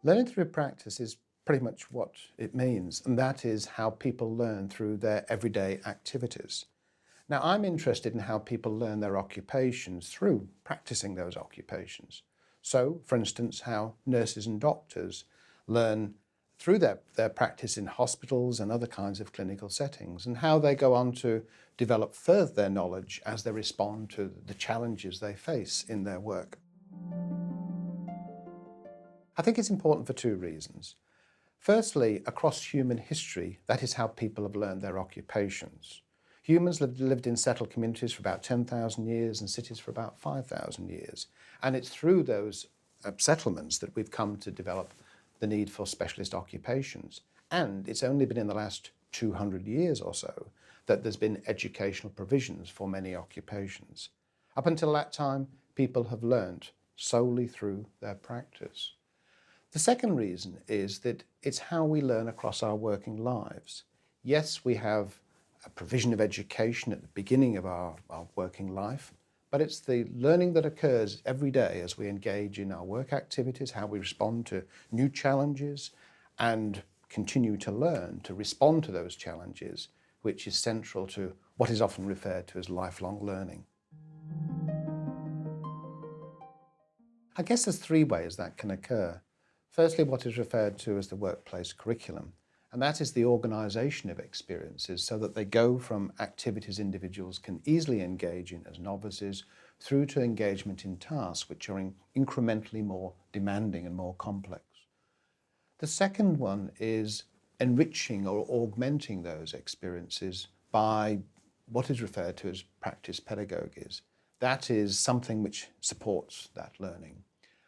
Learning through practice is pretty much what it means, and that is how people learn through their everyday activities. Now, I'm interested in how people learn their occupations through practicing those occupations. So, for instance, how nurses and doctors learn through their practice in hospitals and other kinds of clinical settings, and how they go on to develop further their knowledge as they respond to the challenges they face in their work. I think it's important for two reasons. Firstly, across human history, that is how people have learned their occupations. Humans lived in settled communities for about 10,000 years and cities for about 5,000 years. And it's through those settlements that we've come to develop the need for specialist occupations. And it's only been in the last 200 years or so that there's been educational provisions for many occupations. Up until that time, people have learnt solely through their practice. The second reason is that it's how we learn across our working lives. Yes, we have a provision of education at the beginning of our working life, but it's the learning that occurs every day as we engage in our work activities, how we respond to new challenges and continue to learn to respond to those challenges, which is central to what is often referred to as lifelong learning. I guess there's three ways that can occur. Firstly, what is referred to as the workplace curriculum, and that is the organisation of experiences so that they go from activities individuals can easily engage in as novices through to engagement in tasks which are incrementally more demanding and more complex. The second one is enriching or augmenting those experiences by what is referred to as practice pedagogies. That is something which supports that learning.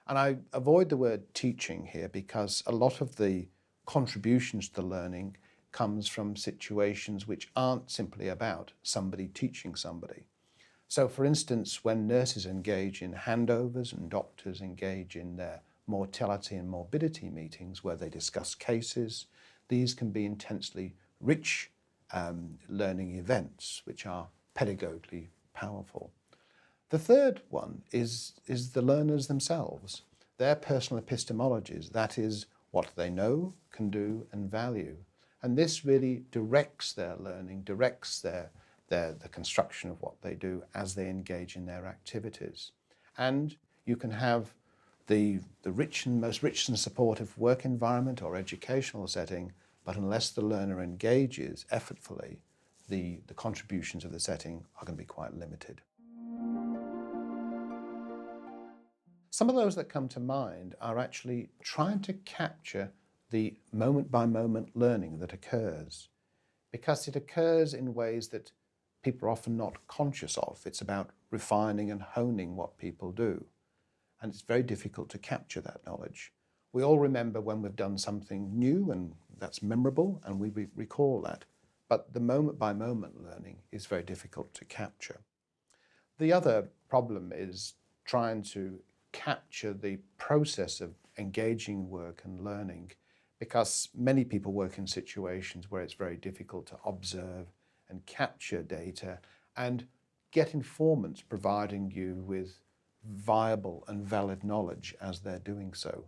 And I avoid the word teaching here because a lot of the contributions to learning comes from situations which aren't simply about somebody teaching somebody. So for instance, when nurses engage in handovers and doctors engage in their mortality and morbidity meetings where they discuss cases, these can be intensely rich learning events which are pedagogically powerful. The third one is the learners themselves, their personal epistemologies, that is what they know, can do and value. And this really directs their learning, directs the construction of what they do as they engage in their activities. And you can have the most rich and supportive work environment or educational setting, but unless the learner engages effortfully, the contributions of the setting are going to be quite limited. Some of those that come to mind are actually trying to capture the moment-by-moment learning that occurs, because it occurs in ways that people are often not conscious of. It's about refining and honing what people do, and it's very difficult to capture that knowledge. We all remember when we've done something new and that's memorable and we recall that, but the moment-by-moment learning is very difficult to capture. The other problem is trying to capture the process of engaging work and learning, because many people work in situations where it's very difficult to observe and capture data and get informants providing you with viable and valid knowledge as they're doing so.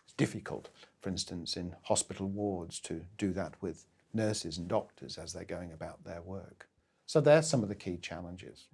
It's difficult, for instance, in hospital wards to do that with nurses and doctors as they're going about their work. So there's some of the key challenges.